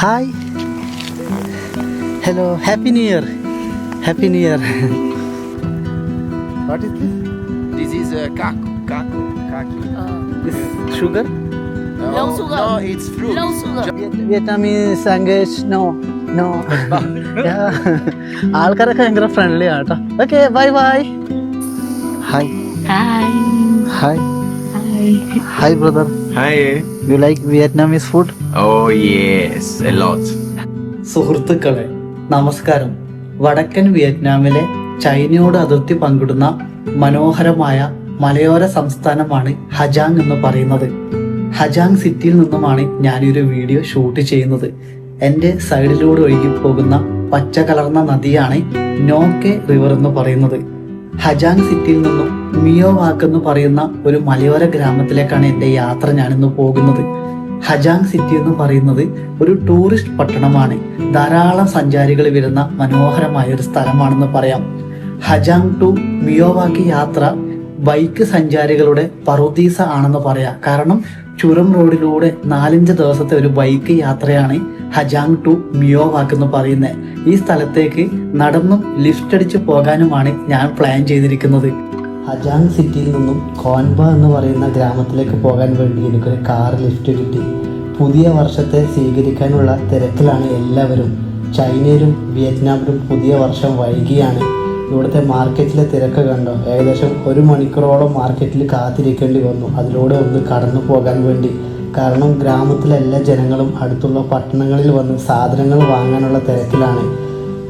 Hi. Hello. Happy New Year. Happy New Year. What is this? This is kaki. This sugar? No sugar. No, it's fruit. No sugar. Vietnamese language? No. ആൾക്കാരൊക്കെ ഭയങ്കര friendly ആണ് കേട്ടോ. Okay bye bye. Hi Hi. Hi brother. Hi. You like Vietnamese food? Oh yes, a lot. സുഹൃത്തുക്കളെ നമസ്കാരം. വടക്കൻ വിയറ്റ്നാമിലെ ചൈനയോട് അതിർത്തി പങ്കിടുന്ന മനോഹരമായ മലയോര സംസ്ഥാനമാണ് ഹജാങ് എന്ന് പറയുന്നത്. ഹജാങ് സിറ്റിയിൽ നിന്നുമാണ് ഞാനൊരു വീഡിയോ ഷൂട്ട് ചെയ്യുന്നത്. എൻ്റെ സൈഡിലൂടെ ഒഴുകി പോകുന്ന പച്ച കലർന്ന നദിയാണ് നോക്കെ റിവർ എന്ന് പറയുന്നത്. ഹജാങ് സിറ്റിയിൽ നിന്നും മിയോ വാക്ക് എന്ന് പറയുന്ന ഒരു മലയോര ഗ്രാമത്തിലേക്കാണ് എൻ്റെ യാത്ര ഞാനിന്ന് പോകുന്നത്. ഹജാങ് സിറ്റി എന്ന് പറയുന്നത് ഒരു ടൂറിസ്റ്റ് പട്ടണമാണ്. ധാരാളം സഞ്ചാരികൾ വരുന്ന മനോഹരമായ ഒരു സ്ഥലമാണെന്ന് പറയാം. ഹജാങ് ടു മിയോവാക്കി യാത്ര ബൈക്ക് സഞ്ചാരികളുടെ പറുദീസ ആണെന്ന് പറയാം. കാരണം ചുരം റോഡിലൂടെ 4-5 ദിവസത്തെ ഒരു ബൈക്ക് യാത്രയാണ് ഹജാങ് ടു മിയോവാക്ക് എന്ന് പറയുന്നത്. ഈ സ്ഥലത്തേക്ക് നടന്നും ലിഫ്റ്റ് അടിച്ച് പോകാനുമാണ് ഞാൻ പ്ലാൻ ചെയ്തിരിക്കുന്നത്. ഹജാങ് സിറ്റിയിൽ നിന്നും കോൻബ എന്ന് പറയുന്ന ഗ്രാമത്തിലേക്ക് പോകാൻ വേണ്ടി എനിക്കൊരു കാർ ലിഫ്റ്റ് കിട്ടി. പുതിയ വർഷത്തെ സ്വീകരിക്കാനുള്ള തിരക്കിലാണ് എല്ലാവരും. ചൈനയിലും വിയറ്റ്നാമിലും പുതിയ വർഷം വൈകിയാണ്. ഇവിടുത്തെ മാർക്കറ്റിലെ തിരക്ക് കണ്ടോ? ഏകദേശം 1 മണിക്കൂറോളം മാർക്കറ്റിൽ കാത്തിരിക്കേണ്ടി വന്നു അതിലൂടെ ഒന്ന് കടന്നു പോകാൻ വേണ്ടി. കാരണം ഗ്രാമത്തിലെ എല്ലാ ജനങ്ങളും അടുത്തുള്ള പട്ടണങ്ങളിൽ വന്ന് സാധനങ്ങൾ വാങ്ങാനുള്ള തിരക്കിലാണ്.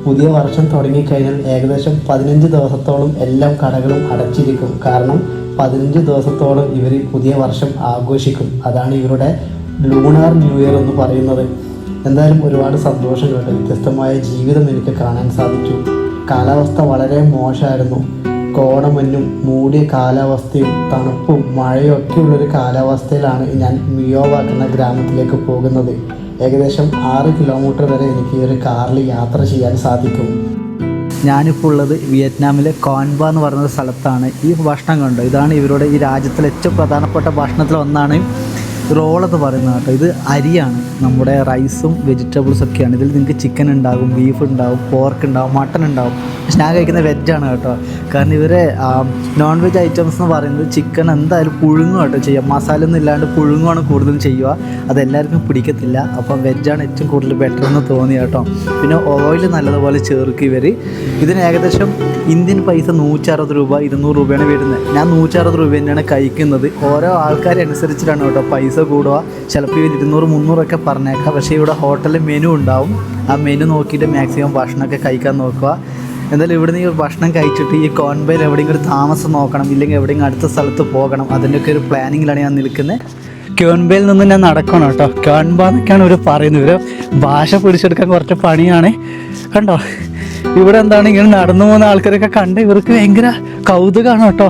പുതിയ വർഷം തുടങ്ങിക്കഴിഞ്ഞാൽ ഏകദേശം 15 ദിവസത്തോളം എല്ലാ കടകളും അടച്ചിരിക്കും. കാരണം 15 ദിവസത്തോളം ഇവർ പുതിയ വർഷം ആഘോഷിക്കും. അതാണ് ഇവരുടെ ലൂണാർ ന്യൂ ഇയർ എന്ന് പറയുന്നത്. എന്തായാലും ഒരുപാട് സന്തോഷം കേട്ടോ. വ്യത്യസ്തമായ ജീവിതം എനിക്ക് കാണാൻ സാധിച്ചു. കാലാവസ്ഥ വളരെ മോശമായിരുന്നു. കോടമഞ്ഞും മൂടിയ കാലാവസ്ഥയും തണുപ്പും മഴയും ഒക്കെയുള്ളൊരു കാലാവസ്ഥയിലാണ് ഞാൻ മിയോവാക്ക് എന്ന ഗ്രാമത്തിലേക്ക് പോകുന്നത്. ഏകദേശം 6 കിലോമീറ്റർ വരെ എനിക്ക് ഈ ഒരു കാറിൽ യാത്ര ചെയ്യാൻ സാധിക്കും. ഞാനിപ്പോൾ ഉള്ളത് വിയറ്റ്നാമിലെ കോൻബ എന്ന് പറയുന്ന സ്ഥലത്താണ്. ഈ ഭക്ഷണം കണ്ടോ? ഇതാണ് ഇവരുടെ ഈ രാജ്യത്തിലെ ഏറ്റവും പ്രധാനപ്പെട്ട ഭക്ഷണത്തിൽ ഒന്നാണ് റോളെന്ന് പറയുന്നത് കേട്ടോ. ഇത് അരിയാണ്, നമ്മുടെ റൈസും വെജിറ്റബിൾസും ഒക്കെയാണ്. ഇതിൽ നിങ്ങൾക്ക് ചിക്കൻ ഉണ്ടാകും, ബീഫ് ഉണ്ടാകും, പോർക്ക് ഉണ്ടാകും, മട്ടൺ ഉണ്ടാകും. പക്ഷെ ഞാൻ കഴിക്കുന്ന വെജാണ് കേട്ടോ. കാരണം ഇവരെ നോൺ വെജ് ഐറ്റംസ് എന്ന് പറയുന്നത് ചിക്കൻ എന്തായാലും പുഴുങ്ങും കേട്ടോ ചെയ്യുക. മസാല ഒന്നും ഇല്ലാണ്ട് പുഴുങ്ങുമാണ് കൂടുതലും ചെയ്യുക. അതെല്ലാവർക്കും പിടിക്കത്തില്ല. അപ്പം വെജാണ് ഏറ്റവും കൂടുതൽ ബെറ്റർ എന്ന് തോന്നി കേട്ടോ. പിന്നെ ഓയിൽ നല്ലതുപോലെ ചേർക്കും ഇവർ. ഇതിന് ഏകദേശം ഇന്ത്യൻ പൈസ 160 രൂപ 200 രൂപയാണ് വരുന്നത്. ഞാൻ 160 രൂപ തന്നെയാണ് കഴിക്കുന്നത്. ഓരോ ആൾക്കാരനുസരിച്ചിട്ടാണ് കേട്ടോ പൈസ കൂടുക. ചിലപ്പോൾ ഇവർ 200-300 പറഞ്ഞേക്കാം. പക്ഷേ ഇവിടെ ഹോട്ടലിൽ മെനു ഉണ്ടാവും. ആ മെനു നോക്കിയിട്ട് മാക്സിമം ഭക്ഷണമൊക്കെ കഴിക്കാൻ നോക്കുക. എന്തായാലും ഇവിടുന്ന് ഈ ഭക്ഷണം കഴിച്ചിട്ട് ഈ കോൻബയിൽ എവിടെയെങ്കിലും ഒരു താമസം നോക്കണം, ഇല്ലെങ്കിൽ എവിടെയെങ്കിലും അടുത്ത സ്ഥലത്ത് പോകണം. അതിൻ്റെയൊക്കെ ഒരു പ്ലാനിങ്ങിലാണ് ഞാൻ നിൽക്കുന്നത്. ക്യോൻബയിൽ നിന്ന് ഞാൻ നടക്കണം കേട്ടോ. ക്യോൻബ എന്നൊക്കെയാണ് ഇവർ പറയുന്നത്. ഇവർ ഭാഷ പിടിച്ചെടുക്കാൻ കുറച്ച് പണിയാണ് കണ്ടോ. ഇവിടെ എന്താണ് ഇങ്ങനെ നടന്നു പോകുന്ന ആൾക്കാരൊക്കെ കണ്ട് ഇവർക്ക് ഭയങ്കര കൗതുകമാണ് കേട്ടോ.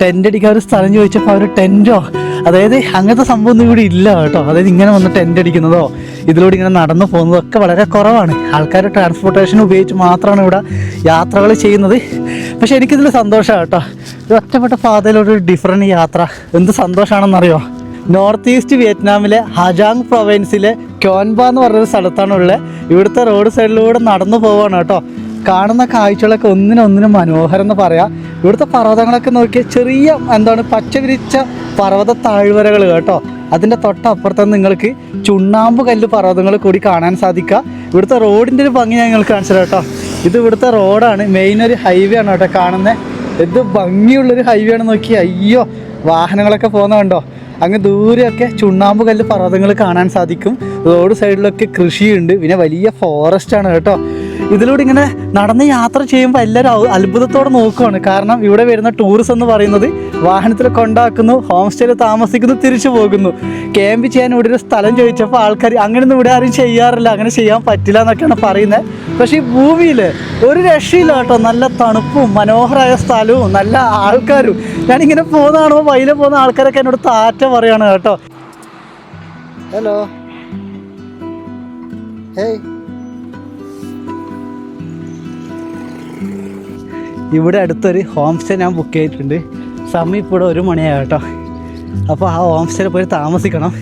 ടെൻ്റ് അടിക്കാൻ ഒരു സ്ഥലം ചോദിച്ചപ്പോൾ അവർ ടെൻറ്റോ, അതായത് അങ്ങനത്തെ സംഭവം ഒന്നും ഇവിടെ ഇല്ല കേട്ടോ. അതായത് ഇങ്ങനെ വന്ന് ടെൻ്റ് അടിക്കുന്നതോ ഇതിലൂടെ ഇങ്ങനെ നടന്നു പോകുന്നതോ ഒക്കെ വളരെ കുറവാണ്. ആൾക്കാർ ട്രാൻസ്പോർട്ടേഷൻ ഉപയോഗിച്ച് മാത്രമാണ് ഇവിടെ യാത്രകൾ ചെയ്യുന്നത്. പക്ഷെ എനിക്കിതിൽ സന്തോഷമാണ് കേട്ടോ. ഇത് ഒറ്റപ്പെട്ട പാതയിലൊരു ഡിഫറൻറ്റ് യാത്ര എന്ത് സന്തോഷമാണെന്നറിയോ? നോർത്ത് ഈസ്റ്റ് വിയറ്റ്നാമിലെ ഹജാങ് പ്രൊവിൻസിലെ ക്യോൻബ എന്ന് പറഞ്ഞൊരു സ്ഥലത്താണുള്ളത്. ഇവിടുത്തെ റോഡ് സൈഡിലൂടെ നടന്നു പോവാണ് കേട്ടോ. കാണുന്ന കാഴ്ചകളൊക്കെ ഒന്നിനൊന്നിനും മനോഹരം എന്ന് പറയാം. ഇവിടുത്തെ പർവ്വതങ്ങളൊക്കെ നോക്കിയാൽ ചെറിയ പച്ച വിരിച്ച പർവ്വത താഴ്വരകൾ കേട്ടോ. അതിൻ്റെ തൊട്ടപ്പുറത്ത് നിങ്ങൾക്ക് ചുണ്ണാമ്പ് കല്ല് പർവ്വതങ്ങൾ കൂടി കാണാൻ സാധിക്കുക. ഇവിടുത്തെ റോഡിൻ്റെ ഒരു ഭംഗി ഞാൻ നിങ്ങൾക്ക് കാണിച്ചു തരാം കേട്ടോ. ഇത് ഇവിടുത്തെ റോഡാണ്, മെയിൻ ഒരു ഹൈവേ ആണ് കേട്ടോ കാണുന്നത്. ഇത് ഭംഗിയുള്ളൊരു ഹൈവേ ആണ്. നോക്കി അയ്യോ, വാഹനങ്ങളൊക്കെ പോകുന്ന കണ്ടോ. അങ്ങ് ദൂരെയൊക്കെ ചുണ്ണാമ്പ് കല്ല് പർവ്വതങ്ങൾ കാണാൻ സാധിക്കും. റോഡ് സൈഡിലൊക്കെ കൃഷിയുണ്ട്. പിന്നെ വലിയ ഫോറസ്റ്റാണ് കേട്ടോ. ഇതിലൂടെ ഇങ്ങനെ നടന്ന് യാത്ര ചെയ്യുമ്പോൾ എല്ലാവരും അത്ഭുതത്തോടെ നോക്കുകയാണ്. കാരണം ഇവിടെ വരുന്ന ടൂറിസം എന്ന് പറയുന്നത് വാഹനത്തിൽ കൊണ്ടാക്കുന്നു, ഹോം സ്റ്റേയിൽ താമസിക്കുന്നു, തിരിച്ചു പോകുന്നു. ക്യാമ്പ് ചെയ്യാൻ ഇവിടെ ഒരു സ്ഥലം ചോദിച്ചപ്പോൾ ആൾക്കാർ അങ്ങനെയൊന്നും ഇവിടെ ആരും ചെയ്യാറില്ല, അങ്ങനെ ചെയ്യാൻ പറ്റില്ല എന്നൊക്കെയാണ് പറയുന്നത്. പക്ഷേ ഈ ഭൂമിയിൽ ഒരു രക്ഷയില്ല കേട്ടോ. നല്ല തണുപ്പും മനോഹരമായ സ്ഥലവും നല്ല ആൾക്കാരും. ഞാനിങ്ങനെ പോകുന്നതാണോ വഴിയിൽ പോകുന്ന ആൾക്കാരൊക്കെ എന്നോട് താറ്റ പറയാണ് കേട്ടോ. Hello, hey. ഇവിടെ അടുത്തൊരു ഹോം സ്റ്റേ ഞാൻ ബുക്ക് ചെയ്തിട്ടുണ്ട്. സമയം ഇപ്പോൾ 1 മണിയായി കേട്ടോ. അപ്പോൾ ആ ഹോം സ്റ്റേയിൽ പോയി താമസിക്കണം.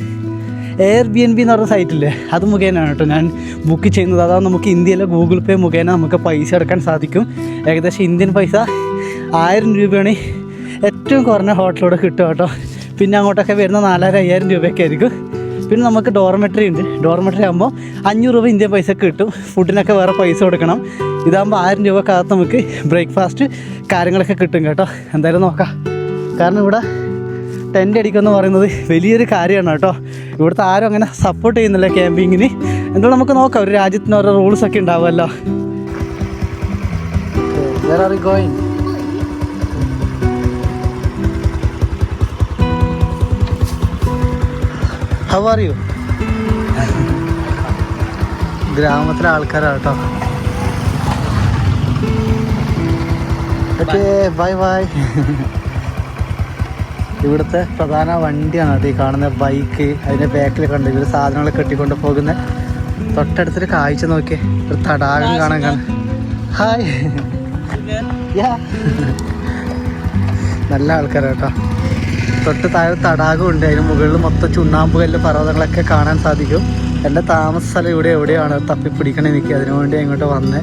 Airbnb എന്ന് പറഞ്ഞ സൈറ്റില്ലേ, അത് മുഖേനയാണ് കേട്ടോ ഞാൻ ബുക്ക് ചെയ്യുന്നത്. അതാണ് നമുക്ക് ഇന്ത്യയിലെ ഗൂഗിൾ പേ മുഖേന നമുക്ക് പൈസ അടക്കാൻ സാധിക്കും. ഏകദേശം ഇന്ത്യൻ പൈസ 1000 രൂപയാണ് ഏറ്റവും കുറഞ്ഞ ഹോട്ടലിലൂടെ കിട്ടുക കേട്ടോ. പിന്നെ അങ്ങോട്ടൊക്കെ വരുന്ന 4000-5000 രൂപയൊക്കെ ആയിരിക്കും. പിന്നെ നമുക്ക് ഡോർമെട്രി ഉണ്ട്. ഡോർമെട്രി ആകുമ്പോൾ 500 രൂപ ഇന്ത്യൻ പൈസ കിട്ടും. ഫുഡിനൊക്കെ വേറെ പൈസ കൊടുക്കണം. ഇതാകുമ്പോൾ 1000 രൂപക്കകത്ത് നമുക്ക് ബ്രേക്ക്ഫാസ്റ്റ് കാര്യങ്ങളൊക്കെ കിട്ടും കേട്ടോ. എന്തായാലും നോക്കാം. കാരണം ഇവിടെ ടെൻ്റ് അടിക്കുമെന്ന് പറയുന്നത് വലിയൊരു കാര്യമാണ് കേട്ടോ. ഇവിടുത്തെ ആരും അങ്ങനെ സപ്പോർട്ട് ചെയ്യുന്നില്ല ക്യാമ്പിങ്ങിന്. എന്തായാലും നമുക്ക് നോക്കാം. ഒരു രാജ്യത്തിന് ഓരോ റൂൾസൊക്കെ ഉണ്ടാവുമല്ലോ. Where are we going? How are you? ഗ്രാമത്തിലെ ആൾക്കാരാണ് കേട്ടോ. Okay, bye bye. ഇവിടുത്തെ പ്രധാന വണ്ടിയാണ് അത് ഈ കാണുന്ന ബൈക്ക്. അതിൻ്റെ ബാക്കിൽ കണ്ട് ഇവർ സാധനങ്ങൾ കെട്ടിക്കൊണ്ട് പോകുന്ന. തൊട്ടടുത്തൊരു കാഴ്ച നോക്കിയേ, ഒരു തടാകം കാണാൻ. ഹായ്. നല്ല ആൾക്കാരാണ് കേട്ടോ. തൊട്ട് താഴെ തടാകമുണ്ട്. അതിന് മുകളിൽ മൊത്തം ചുണ്ണാമ്പ് കല്ല് പർവ്വതങ്ങളൊക്കെ കാണാൻ സാധിക്കും. എൻ്റെ താമസ സ്ഥലം ഇവിടെ എവിടെയാണ് തപ്പിപ്പിടിക്കണേ എനിക്ക്. അതിനുവേണ്ടി ഇങ്ങോട്ട് വന്നേ.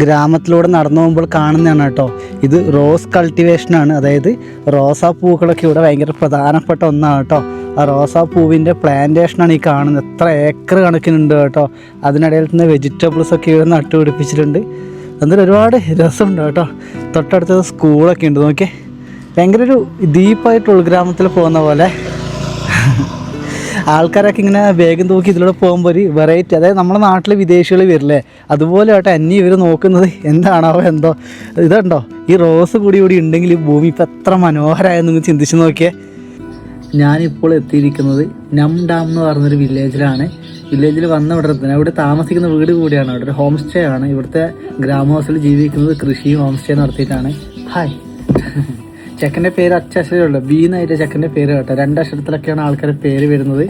ഗ്രാമത്തിലൂടെ നടന്നു പോകുമ്പോൾ കാണുന്നതാണ് കേട്ടോ. ഇത് റോസ് കൾട്ടിവേഷനാണ്. അതായത് റോസാപ്പൂക്കളൊക്കെ ഇവിടെ ഭയങ്കര പ്രധാനപ്പെട്ട ഒന്നാണ് കേട്ടോ. ആ റോസാപ്പൂവിൻ്റെ പ്ലാന്റേഷനാണ് ഈ കാണുന്നത്. എത്ര ഏക്കർ കണക്കിനുണ്ട് കേട്ടോ. അതിനിടയിൽ നിന്ന് വെജിറ്റബിൾസൊക്കെ ഇവിടെ നട്ടുപിടിപ്പിച്ചിട്ടുണ്ട്. എന്നാലും ഒരുപാട് രസമുണ്ട് കേട്ടോ. തൊട്ടടുത്തത് സ്കൂളൊക്കെ ഉണ്ട്. നോക്കിയേ, ഭയങ്കര ഒരു ഡീപ്പായിട്ട് ഉൾഗ്രാമത്തിൽ പോകുന്ന പോലെ. ആൾക്കാരൊക്കെ ഇങ്ങനെ വേഗം തൂക്കി ഇതിലൂടെ പോകുമ്പോൾ ഒരു വെറൈറ്റി. അതായത് നമ്മുടെ നാട്ടിൽ വിദേശികൾ വരില്ലേ, അതുപോലെ കേട്ടോ എന്നെ ഇവർ നോക്കുന്നത്. എന്താണോ എന്തോ ഇതുണ്ടോ, ഈ റോസ് കൂടി ഉണ്ടെങ്കിൽ ഈ ഭൂമി ഇപ്പം എത്ര മനോഹരമായെന്ന് നിങ്ങൾ ചിന്തിച്ച് നോക്കിയേ. ഞാനിപ്പോൾ എത്തിയിരിക്കുന്നത് നം ഡാം എന്ന് പറഞ്ഞൊരു വില്ലേജിലാണ്. വില്ലേജിൽ വന്ന ഇവിടെ താമസിക്കുന്ന വീട് കൂടിയാണ്. അവിടെ ഒരു ഹോം സ്റ്റേ ആണ്. ഇവിടുത്തെ ഗ്രാമവാസികൾ ജീവിക്കുന്നത് കൃഷിയും ഹോം സ്റ്റേ നടത്തിയിട്ടാണ്. ഹായ്. ചെക്കൻ്റെ പേര് അക്ഷരമുള്ളൂ, ബീന്നായിട്ട് ചെക്കൻ്റെ പേര് കേട്ടോ. 2 അക്ഷരത്തിലൊക്കെയാണ് ആൾക്കാരുടെ പേര് വരുന്നത്.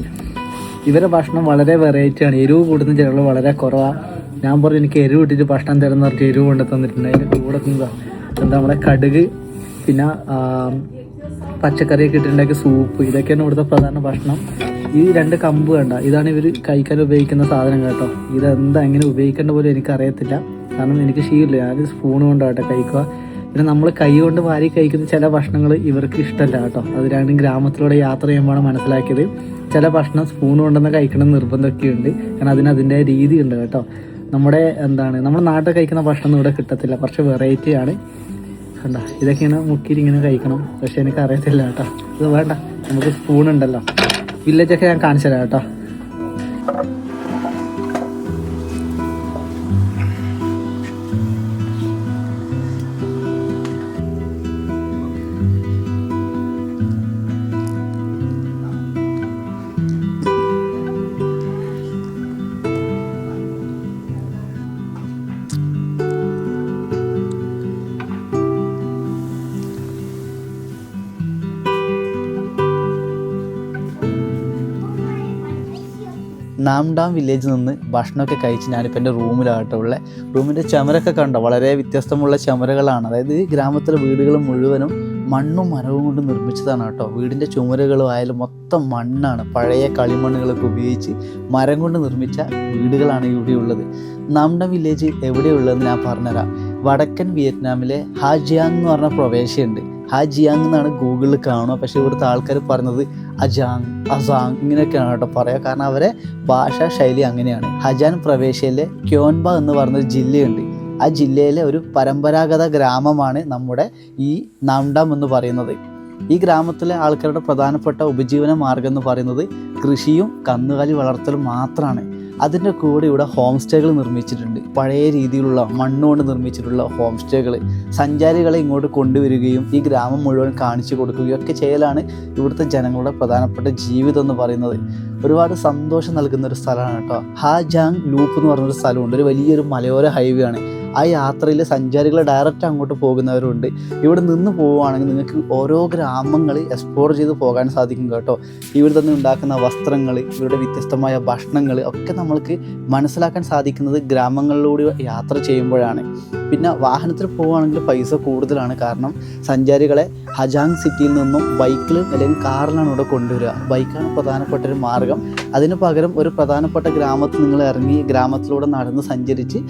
ഇവരുടെ ഭക്ഷണം വളരെ വെറൈറ്റിയാണ്. എരിവ് കൂടുന്ന ജനങ്ങൾ വളരെ കുറവാണ്. ഞാൻ പറഞ്ഞു എനിക്ക് എരിവ് ഇട്ടിട്ട് ഭക്ഷണം തരുന്ന പറഞ്ഞിട്ട് എരിവ് കൊണ്ട് തന്നിട്ടുണ്ട്. അതിൻ്റെ കൂടെ എന്താ നമ്മുടെ കടുക്, പിന്നെ പച്ചക്കറിയൊക്കെ ഇട്ടുണ്ടാക്കിയ സൂപ്പ്, ഇതൊക്കെയാണ് ഇവിടുത്തെ പ്രധാന ഭക്ഷണം. ഈ 2 കമ്പ് കണ്ട, ഇതാണ് ഇവർ കഴിക്കാൻ ഉപയോഗിക്കുന്ന സാധനം കേട്ടോ. ഇതെന്താ എങ്ങനെ ഉപയോഗിക്കേണ്ട പോലും എനിക്കറിയത്തില്ല. കാരണം എനിക്ക് ശീലമില്ല. ഞാൻ സ്പൂൺ കൊണ്ടാട്ടെ കഴിക്കുക. പിന്നെ നമ്മൾ കൈ കൊണ്ട് വാരി കഴിക്കുന്ന ചില ഭക്ഷണങ്ങൾ ഇവർക്ക് ഇഷ്ടമല്ല കേട്ടോ. അത് രണ്ടും ഗ്രാമത്തിലൂടെ യാത്ര ചെയ്യുമ്പോഴാണ് മനസ്സിലാക്കിയത്. ചില ഭക്ഷണം സ്പൂൺ കൊണ്ടുവന്ന് കഴിക്കണം നിർബന്ധമൊക്കെ ഉണ്ട്. കാരണം അതിൻ്റെ രീതി ഉണ്ട് കേട്ടോ. നമ്മുടെ നാട്ടിൽ കഴിക്കുന്ന ഭക്ഷണം ഇവിടെ കിട്ടത്തില്ല. കുറച്ച് വെറൈറ്റിയാണ് കണ്ട. ഇതൊക്കെയാണ് മുക്കിയിട്ട് കഴിക്കണം. പക്ഷെ എനിക്ക് അറിയത്തില്ല കേട്ടോ. ഇത് വേണ്ട, നമുക്ക് സ്പൂൺ ഉണ്ടല്ലോ. വില്ലേജൊക്കെ ഞാൻ കാണിച്ചു തരാം കേട്ടോ. നാം ഡാം വില്ലേജിൽ നിന്ന് ഭക്ഷണമൊക്കെ കഴിച്ച് ഞാനിപ്പോൾ എൻ്റെ റൂമിലാകട്ടെ ഉള്ളത്. റൂമിൻ്റെ ചുമരൊക്കെ കണ്ടോ, വളരെ വ്യത്യസ്തമുള്ള ചുമരുകളാണ്. അതായത് ഈ ഗ്രാമത്തിലെ വീടുകൾ മുഴുവനും മണ്ണും മരവും കൊണ്ട് നിർമ്മിച്ചതാണ് കേട്ടോ. വീടിൻ്റെ ചുമരുകളും ആയാലും മൊത്തം മണ്ണാണ്. പഴയ കളിമണ്ണുകളൊക്കെ ഉപയോഗിച്ച് മരം കൊണ്ട് നിർമ്മിച്ച വീടുകളാണ് ഇവിടെയുള്ളത്. നാം ഡാം വില്ലേജ് എവിടെയുള്ളതെന്ന് ഞാൻ പറഞ്ഞുതരാം. വടക്കൻ വിയറ്റ്നാമിലെ ഹാജിയാങ് എന്ന് പറഞ്ഞ പ്രദേശമുണ്ട്. ഹാജിയാങ് എന്നാണ് ഗൂഗിളിൽ കാണുക. പക്ഷേ ഇവിടുത്തെ ആൾക്കാർ പറയുന്നത് അജാങ്, അസാങ് ഇങ്ങനെയൊക്കെയാണ് കേട്ടോ പറയുക. കാരണം അവരെ ഭാഷാ ശൈലി അങ്ങനെയാണ്. ഹജാൻ പ്രവേശയിലെ ക്യോൻബ എന്ന് പറഞ്ഞൊരു ജില്ലയുണ്ട്. ആ ജില്ലയിലെ ഒരു പരമ്പരാഗത ഗ്രാമമാണ് നമ്മുടെ ഈ നാം ഡാം എന്ന് പറയുന്നത്. ഈ ഗ്രാമത്തിലെ ആൾക്കാരുടെ പ്രധാനപ്പെട്ട ഉപജീവന മാർഗം എന്ന് പറയുന്നത് കൃഷിയും കന്നുകാലി വളർത്തലും മാത്രമാണ്. അതിൻ്റെ കൂടെ ഇവിടെ ഹോം സ്റ്റേകൾ നിർമ്മിച്ചിട്ടുണ്ട്. പഴയ രീതിയിലുള്ള മണ്ണുകൊണ്ട് നിർമ്മിച്ചിട്ടുള്ള ഹോം സ്റ്റേകൾ സഞ്ചാരികളെ ഇങ്ങോട്ട് കൊണ്ടുവരികയും ഈ ഗ്രാമം മുഴുവൻ കാണിച്ചു കൊടുക്കുകയും ഒക്കെ ചെയ്യലാണ് ഇവിടുത്തെ ജനങ്ങളുടെ പ്രധാനപ്പെട്ട ജീവിതം എന്ന് പറയുന്നത്. ഒരുപാട് സന്തോഷം നൽകുന്ന ഒരു സ്ഥലമാണ് കേട്ടോ. ഹാജാങ് ലൂപ്പ് എന്ന് പറഞ്ഞൊരു സ്ഥലമുണ്ട്. ഒരു വലിയൊരു മലയോര ഹൈവേ ആണ്. ആ യാത്രയിൽ സഞ്ചാരികൾ ഡയറക്റ്റ് അങ്ങോട്ട് പോകുന്നവരുണ്ട്. ഇവിടെ നിന്ന് പോവുകയാണെങ്കിൽ നിങ്ങൾക്ക് ഓരോ ഗ്രാമങ്ങൾ എക്സ്പ്ലോർ ചെയ്ത് പോകാൻ സാധിക്കും കേട്ടോ. ഇവിടെ നിന്ന് ഉണ്ടാക്കുന്ന വസ്ത്രങ്ങൾ, ഇവരുടെ വ്യത്യസ്തമായ ഭക്ഷണങ്ങൾ ഒക്കെ നമ്മൾക്ക് മനസ്സിലാക്കാൻ സാധിക്കുന്നത് ഗ്രാമങ്ങളിലൂടെ യാത്ര ചെയ്യുമ്പോഴാണ്. പിന്നെ വാഹനത്തിൽ പോവുകയാണെങ്കിൽ പൈസ കൂടുതലാണ്. കാരണം സഞ്ചാരികളെ ഹജാങ് സിറ്റിയിൽ നിന്നും ബൈക്കിൽ അല്ലെങ്കിൽ കാറിലാണ് ഇവിടെ കൊണ്ടുവരിക. ബൈക്കാണ് പ്രധാനപ്പെട്ട ഒരു മാർഗം. അതിന് പകരം ഒരു പ്രധാനപ്പെട്ട ഗ്രാമത്തിൽ നിങ്ങൾ ഇറങ്ങി ഗ്രാമത്തിലൂടെ നടന്ന് സഞ്ചരിച്ച്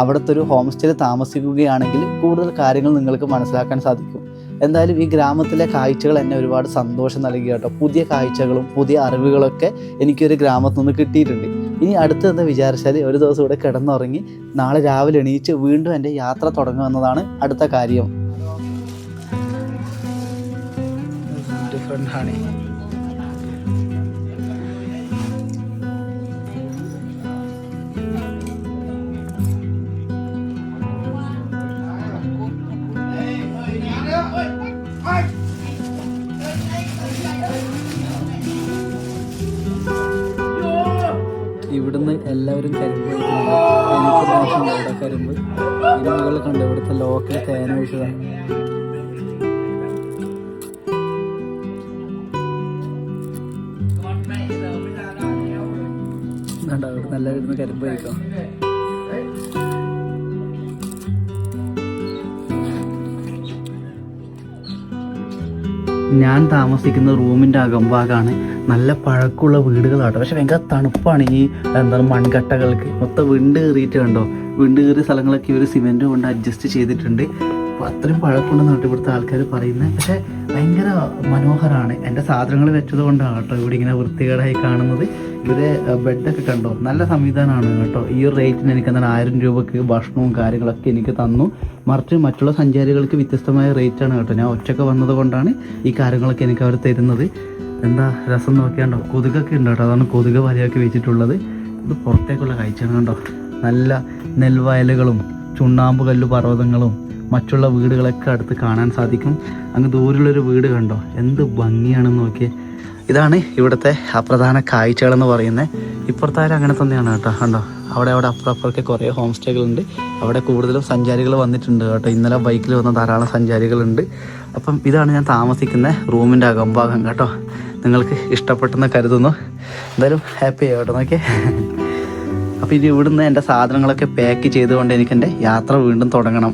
അവിടുത്തെ ഒരു ഹോം സ്റ്റേയിൽ താമസിക്കുകയാണെങ്കിൽ കൂടുതൽ കാര്യങ്ങൾ നിങ്ങൾക്ക് മനസ്സിലാക്കാൻ സാധിക്കും. എന്തായാലും ഈ ഗ്രാമത്തിലെ കാഴ്ചകൾ എന്നെ ഒരുപാട് സന്തോഷം നൽകി കേട്ടോ. പുതിയ കാഴ്ചകളും പുതിയ അറിവുകളൊക്കെ എനിക്കൊരു ഗ്രാമത്തിൽ നിന്ന് കിട്ടിയിട്ടുണ്ട്. ഇനി അടുത്തെന്താ വിചാരിച്ചാൽ ഒരു ദിവസം ഇവിടെ കിടന്നുറങ്ങി നാളെ രാവിലെ എണീച്ച് വീണ്ടും എൻ്റെ യാത്ര തുടങ്ങുമെന്നതാണ് അടുത്ത കാര്യം. ഡിഫറെൻ്റ് ആണ്. ഇവിടുന്ന് എല്ലാവരും കരിമ്പ് കഴിക്കുന്നുണ്ട്. എനിക്ക് ആവശ്യമുണ്ട് ഇവിടെ കരിമ്പ്. ഇതിന് മുകളിൽ കണ്ടു ഇവിടുത്തെ ലോക്കൽ തേന ഒഴിച്ചതാണ്. കണ്ടോ ഇവിടെ നല്ല ഇവിടുന്ന് കരിമ്പ് കഴിക്കാം. ഞാൻ താമസിക്കുന്ന റൂമിൻ്റെ അകംഭാഗമാണ്. നല്ല പഴക്കമുള്ള വീടുകളാണ്. പക്ഷെ ഭയങ്കര തണുപ്പാണ് ഈ മൺകട്ടകൾക്ക്. മൊത്തം വിണ്ട് കയറിയിട്ട് കണ്ടോ. വിണ്ട് കയറിയ സ്ഥലങ്ങളൊക്കെ ഇവർ സിമെൻറ്റ് കൊണ്ട് അഡ്ജസ്റ്റ് ചെയ്തിട്ടുണ്ട്. അപ്പോൾ അത്രയും പഴക്കമുണ്ടെന്നാണ് ഇവിടുത്തെ ആൾക്കാർ പറയുന്നത്. പക്ഷേ ഭയങ്കര മനോഹരമാണ്. എൻ്റെ സാധനങ്ങൾ വെച്ചത് കൊണ്ടാണ് കേട്ടോ ഇവിടെ ഇങ്ങനെ വൃത്തികേടായി കാണുന്നത്. ഇവരെ ബെഡൊക്കെ കണ്ടോ, നല്ല സംവിധാനമാണ് കേട്ടോ. ഈ ഒരു റേറ്റിന് എനിക്ക് 1000 രൂപയ്ക്ക് ഭക്ഷണവും കാര്യങ്ങളൊക്കെ എനിക്ക് തന്നു. മറിച്ച് മറ്റുള്ള സഞ്ചാരികൾക്ക് വ്യത്യസ്തമായ റേറ്റാണ് കേട്ടോ. ഞാൻ ഒറ്റയ്ക്ക് വന്നത് കൊണ്ടാണ് ഈ കാര്യങ്ങളൊക്കെ എനിക്ക് അവർ തരുന്നത്. എന്താ രസം നോക്കിയാണ്ടോ, കൊതുകൊക്കെ ഉണ്ട് കേട്ടോ. അതാണ് കൊതുക് വലയൊക്കെ വെച്ചിട്ടുള്ളത്. ഇത് പുറത്തേക്കുള്ള കാഴ്ചയാണ് കണ്ടോ. നല്ല നെൽവയലുകളും ചുണ്ണാമ്പ് കല്ല് പർവ്വതങ്ങളും മറ്റുള്ള വീടുകളൊക്കെ അടുത്ത് കാണാൻ സാധിക്കും. അങ്ങ് ദൂരെയുള്ളൊരു വീട് കണ്ടോ, എന്ത് ഭംഗിയാണെന്ന് നോക്കിയേ. ഇതാണ് ഇവിടുത്തെ പ്രധാന കാഴ്ചകളെന്ന് പറയുന്നത്. ഇപ്പുറത്തായാലും അങ്ങനെ തന്നെയാണ് കേട്ടോ. കണ്ടോ അവിടെ അപ്പുറമൊക്കെ കുറേ ഹോം സ്റ്റേകളുണ്ട്. അവിടെ കൂടുതലും സഞ്ചാരികൾ വന്നിട്ടുണ്ട് കേട്ടോ. ഇന്നലെ ബൈക്കിൽ വന്ന ധാരാളം സഞ്ചാരികളുണ്ട്. അപ്പം ഇതാണ് ഞാൻ താമസിക്കുന്ന റൂമിൻ്റെ അകംഭാഗം കേട്ടോ. നിങ്ങൾക്ക് ഇഷ്ടപ്പെട്ടെന്ന് കരുതുന്നു. എന്തായാലും ഹാപ്പി ആയി കേട്ടോ നോക്കിയേ. അപ്പോൾ ഇനി ഇവിടുന്ന് എൻ്റെ സാധനങ്ങളൊക്കെ പാക്ക് ചെയ്തുകൊണ്ട് എനിക്ക് എൻ്റെ യാത്ര വീണ്ടും തുടങ്ങണം.